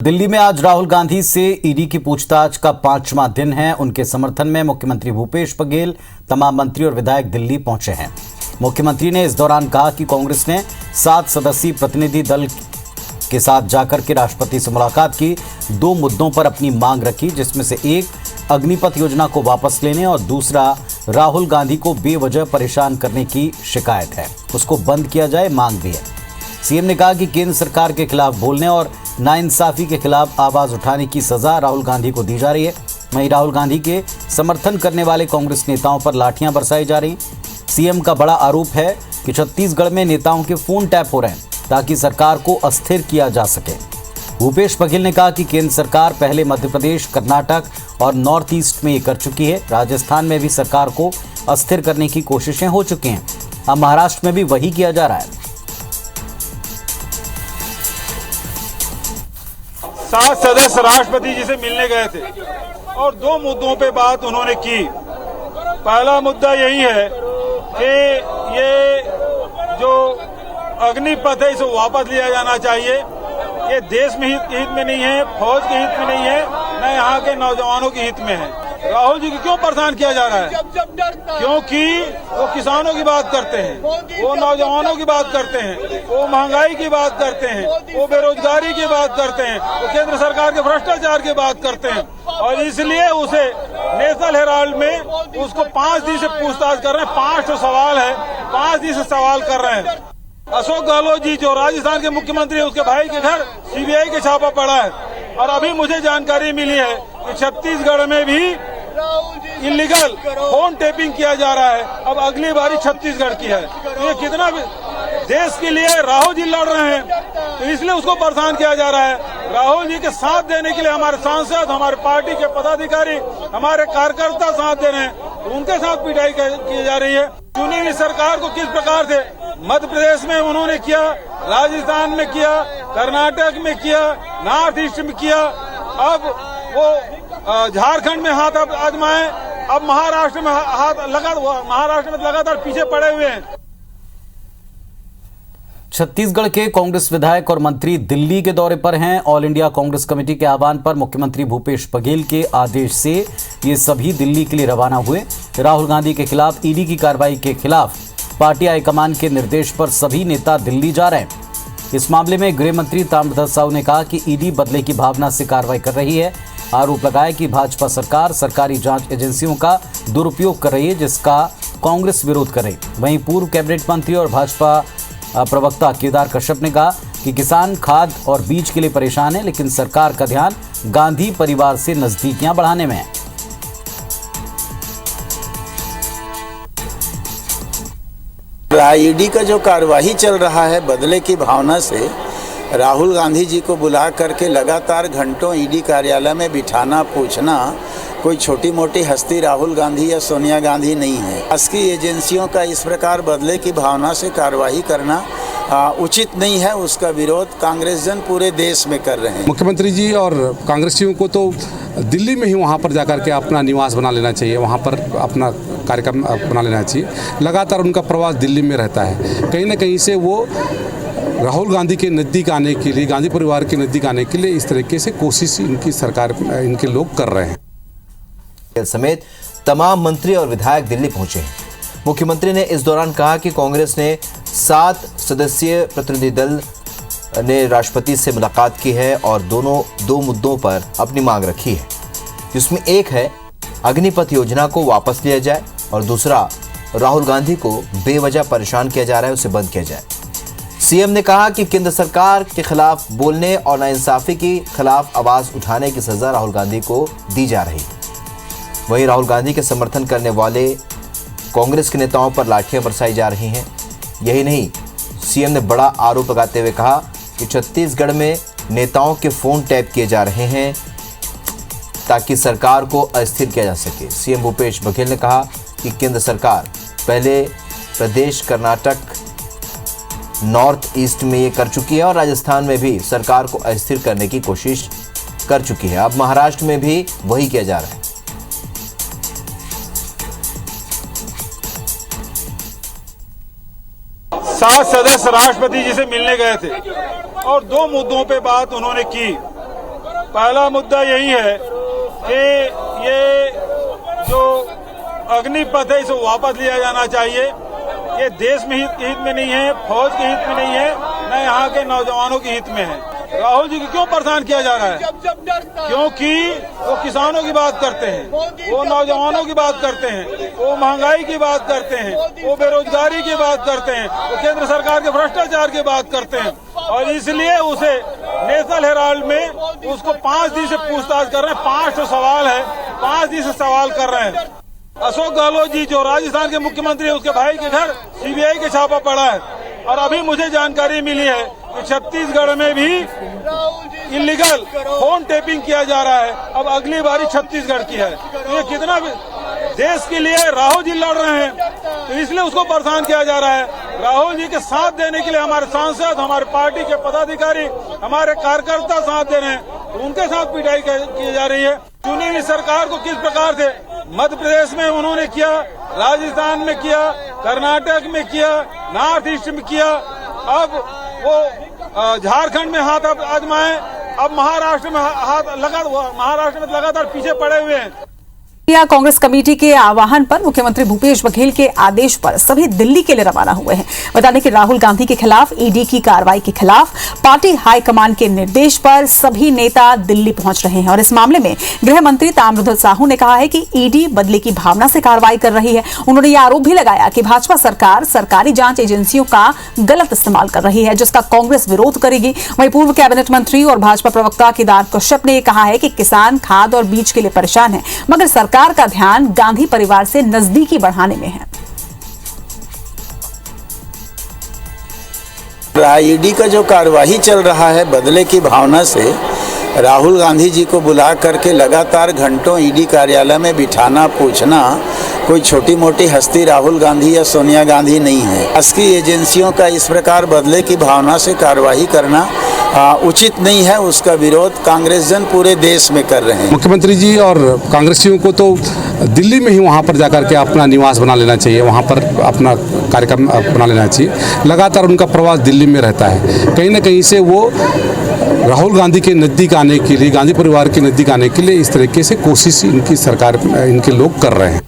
दिल्ली में आज राहुल गांधी से ईडी की पूछताछ का 5वां दिन है। उनके समर्थन में मुख्यमंत्री भूपेश बघेल, तमाम मंत्री और विधायक दिल्ली पहुंचे हैं। मुख्यमंत्री ने इस दौरान कहा कि कांग्रेस ने 7 सदस्यीय प्रतिनिधि दल के साथ जाकर के राष्ट्रपति से मुलाकात की। 2 मुद्दों पर अपनी मांग रखी, जिसमें से एक अग्निपथ योजना को वापस लेने और दूसरा राहुल गांधी को बेवजह परेशान करने की शिकायत है, उसको बंद किया जाए, मांग भी है। सीएम ने कहा कि केंद्र सरकार के खिलाफ बोलने और नाइंसाफी के खिलाफ आवाज उठाने की सजा राहुल गांधी को दी जा रही है। वहीं राहुल गांधी के समर्थन करने वाले कांग्रेस नेताओं पर लाठियां बरसाई जा रही। सीएम का बड़ा आरोप है कि छत्तीसगढ़ में नेताओं के फोन टैप हो रहे हैं ताकि सरकार को अस्थिर किया जा सके। भूपेश बघेल ने कहा कि केंद्र सरकार पहले मध्य प्रदेश, कर्नाटक और नॉर्थ ईस्ट में ये कर चुकी है। राजस्थान में भी सरकार को अस्थिर करने की कोशिशें हो चुकी हैं। अब महाराष्ट्र में भी वही किया जा रहा है। 7 सदस्य राष्ट्रपति जी से मिलने गए थे और 2 मुद्दों पे बात उन्होंने की। पहला मुद्दा यही है कि ये जो अग्निपथ है इसे वापस लिया जाना चाहिए। ये देश में हित में नहीं है, फौज के हित में नहीं है, न यहाँ के नौजवानों के हित में है। राहुल जी को क्यों परेशान किया जा रहा है? क्योंकि वो किसानों की बात करते हैं, वो नौजवानों की बात करते हैं, वो महंगाई की बात करते हैं, वो बेरोजगारी की बात करते हैं, वो केंद्र सरकार के भ्रष्टाचार की बात करते हैं। और इसलिए उसे नेशनल हेराल्ड में उसको 5 दिन से पूछताछ कर रहे हैं। 5 सवाल है, 5 दिन से सवाल कर रहे हैं। अशोक गहलोत जी जो राजस्थान के मुख्यमंत्री है, उसके भाई के घर सीबीआई के छापा पड़ा है। और अभी मुझे जानकारी मिली है कि छत्तीसगढ़ में भी इलीगल फोन टेपिंग किया जा रहा है। अब अगली बारी छत्तीसगढ़ की है। तो ये कितना देश के लिए राहुल जी लड़ रहे हैं, तो इसलिए उसको परेशान किया जा रहा है। राहुल जी के साथ देने के लिए हमारे सांसद, हमारे पार्टी के पदाधिकारी, हमारे कार्यकर्ता साथ दे रहे हैं, तो उनके साथ पिटाई की जा रही है। चुनी हुई सरकार को किस प्रकार से मध्य प्रदेश में उन्होंने किया, राजस्थान में किया, कर्नाटक में किया, नॉर्थ ईस्ट में किया, अब वो झारखंड में हाथ आजमाए, अब महाराष्ट्र में महाराष्ट्र में लगातार पीछे पड़े हुए हैं। छत्तीसगढ़ के कांग्रेस विधायक और मंत्री दिल्ली के दौरे पर हैं। ऑल इंडिया कांग्रेस कमेटी के आह्वान पर मुख्यमंत्री भूपेश बघेल के आदेश से ये सभी दिल्ली के लिए रवाना हुए। राहुल गांधी के खिलाफ ईडी की कार्रवाई के खिलाफ पार्टी हाईकमान के निर्देश पर सभी नेता दिल्ली जा रहे हैं। इस मामले में गृह मंत्री ताम्रध्वज साहू ने कहा कि ईडी बदले की भावना से कार्रवाई कर रही है। आरोप लगाया कि भाजपा सरकार सरकारी जांच एजेंसियों का दुरुपयोग कर रही है, जिसका कांग्रेस विरोध कर रही। वहीं पूर्व कैबिनेट मंत्री और भाजपा प्रवक्ता केदार कश्यप ने कहा कि किसान खाद और बीज के लिए परेशान है, लेकिन सरकार का ध्यान गांधी परिवार से नजदीकियां बढ़ाने में है। ईडी का जो कार्यवाही चल रहा है, बदले की भावना से राहुल गांधी जी को बुला करके लगातार घंटों ईडी कार्यालय में बिठाना, पूछना कोई छोटी मोटी हस्ती राहुल गांधी या सोनिया गांधी नहीं है। शासकीय एजेंसियों का इस प्रकार बदले की भावना से कार्रवाई करना उचित नहीं है। उसका विरोध कांग्रेस जन पूरे देश में कर रहे हैं। मुख्यमंत्री जी और कांग्रेसियों को तो दिल्ली में ही वहाँ पर जाकर के अपना निवास बना लेना चाहिए, वहाँ पर अपना कार्यक्रम बना लेना चाहिए। लगातार उनका प्रवास दिल्ली में रहता है। कहीं ना कहीं से वो राहुल गांधी के नज़दीक आने के लिए, गांधी परिवार के नज़दीक आने के लिए इस तरीके से कोशिश इनकी सरकार, इनके लोग कर रहे हैं। समेत तमाम मंत्री और विधायक दिल्ली पहुंचे हैं। मुख्यमंत्री ने इस दौरान कहा कि कांग्रेस ने 7 सदस्यीय प्रतिनिधि दल ने राष्ट्रपति से मुलाकात की है और 2 मुद्दों पर अपनी मांग रखी है, जिसमें एक है अग्निपथ योजना को वापस लिया जाए और दूसरा राहुल गांधी को बेवजह परेशान किया जा रहा है, उसे बंद किया जाए। सीएम ने कहा कि केंद्र सरकार के खिलाफ बोलने और नाइंसाफी के खिलाफ आवाज उठाने की सजा राहुल गांधी को दी जा रही है। वहीं राहुल गांधी के समर्थन करने वाले कांग्रेस के नेताओं पर लाठियां बरसाई जा रही हैं। यही नहीं, सीएम ने बड़ा आरोप लगाते हुए कहा कि छत्तीसगढ़ में नेताओं के फोन टैप किए जा रहे हैं ताकि सरकार को अस्थिर किया जा सके। सीएम भूपेश बघेल ने कहा कि केंद्र सरकार पहले प्रदेश, कर्नाटक, नॉर्थ ईस्ट में ये कर चुकी है और राजस्थान में भी सरकार को अस्थिर करने की कोशिश कर चुकी है। अब महाराष्ट्र में भी वही किया जा रहा है। 7 सदस्य राष्ट्रपति जी से मिलने गए थे और 2 मुद्दों पे बात उन्होंने की। पहला मुद्दा यही है कि ये जो अग्निपथ है इसे वापस लिया जाना चाहिए। ये देश में हित में नहीं है, फौज के हित में नहीं है, न यहाँ के नौजवानों के हित में है। राहुल जी को क्यों परेशान किया जा रहा है? क्योंकि वो किसानों की बात करते हैं, वो नौजवानों की बात करते हैं, वो महंगाई की बात करते हैं, वो बेरोजगारी की बात करते हैं, वो केंद्र सरकार के भ्रष्टाचार की बात करते हैं। और इसलिए उसे नेशनल हेराल्ड में उसको 5 दिन से पूछताछ कर रहे हैं। 5 सवाल है, 5 दिन से सवाल कर रहे हैं। अशोक गहलोत जी जो राजस्थान के मुख्यमंत्री है, उसके भाई के घर सीबीआई के छापा पड़ा है। और अभी मुझे जानकारी मिली है कि छत्तीसगढ़ में भी इलीगल फोन टेपिंग किया जा रहा है। अब अगली बारी छत्तीसगढ़ की है। तो ये कितना देश के लिए राहुल जी लड़ रहे हैं, तो इसलिए उसको परेशान किया जा रहा है। राहुल जी के साथ देने के लिए हमारे सांसद, हमारे पार्टी के पदाधिकारी, हमारे कार्यकर्ता साथ दे रहे हैं, तो उनके साथ पिटाई की जा रही है। चुनी हुई सरकार को किस प्रकार से मध्य प्रदेश में उन्होंने किया, राजस्थान में किया, कर्नाटक में किया, नॉर्थ ईस्ट में किया, अब वो झारखंड में हाथ आजमाए, अब महाराष्ट्र में महाराष्ट्र में लगातार पीछे पड़े हुए हैं। कांग्रेस कमेटी के आह्वान पर मुख्यमंत्री भूपेश बघेल के आदेश पर सभी दिल्ली के लिए रवाना हुए हैं। बता दें कि राहुल गांधी के खिलाफ ईडी की कार्रवाई के खिलाफ पार्टी हाईकमान के निर्देश पर सभी नेता दिल्ली पहुंच रहे हैं। और इस मामले में गृह मंत्री ताम्रध्वज साहू ने कहा है कि ईडी बदले की भावना से कार्रवाई कर रही है। उन्होंने यह आरोप भी लगाया कि भाजपा सरकार सरकारी जांच एजेंसियों का गलत इस्तेमाल कर रही है, जिसका कांग्रेस विरोध करेगी। वहीं पूर्व कैबिनेट मंत्री और भाजपा प्रवक्ता केदार कश्यप ने कहा है कि किसान खाद और बीज के लिए परेशान है, मगर सरकार का ध्यान गांधी परिवार से नजदीकी बढ़ाने में है। ईडी का जो कार्यवाही चल रहा है, बदले की भावना से राहुल गांधी जी को बुला करके लगातार घंटों ईडी कार्यालय में बिठाना, पूछना कोई छोटी मोटी हस्ती राहुल गांधी या सोनिया गांधी नहीं है। शासकीय एजेंसियों का इस प्रकार बदले की भावना से कार्यवाही करना उचित नहीं है। उसका विरोध कांग्रेस जन पूरे देश में कर रहे हैं। मुख्यमंत्री जी और कांग्रेसियों को तो दिल्ली में ही वहाँ पर जाकर के अपना निवास बना लेना चाहिए, वहाँ पर अपना कार्यक्रम बना लेना चाहिए। लगातार उनका प्रवास दिल्ली में रहता है। कहीं ना कहीं से वो राहुल गांधी के नज़दीक आने के लिए, गांधी परिवार के नज़दीक आने के लिए इस तरीके से कोशिश इनकी सरकार, इनके लोग कर रहे हैं।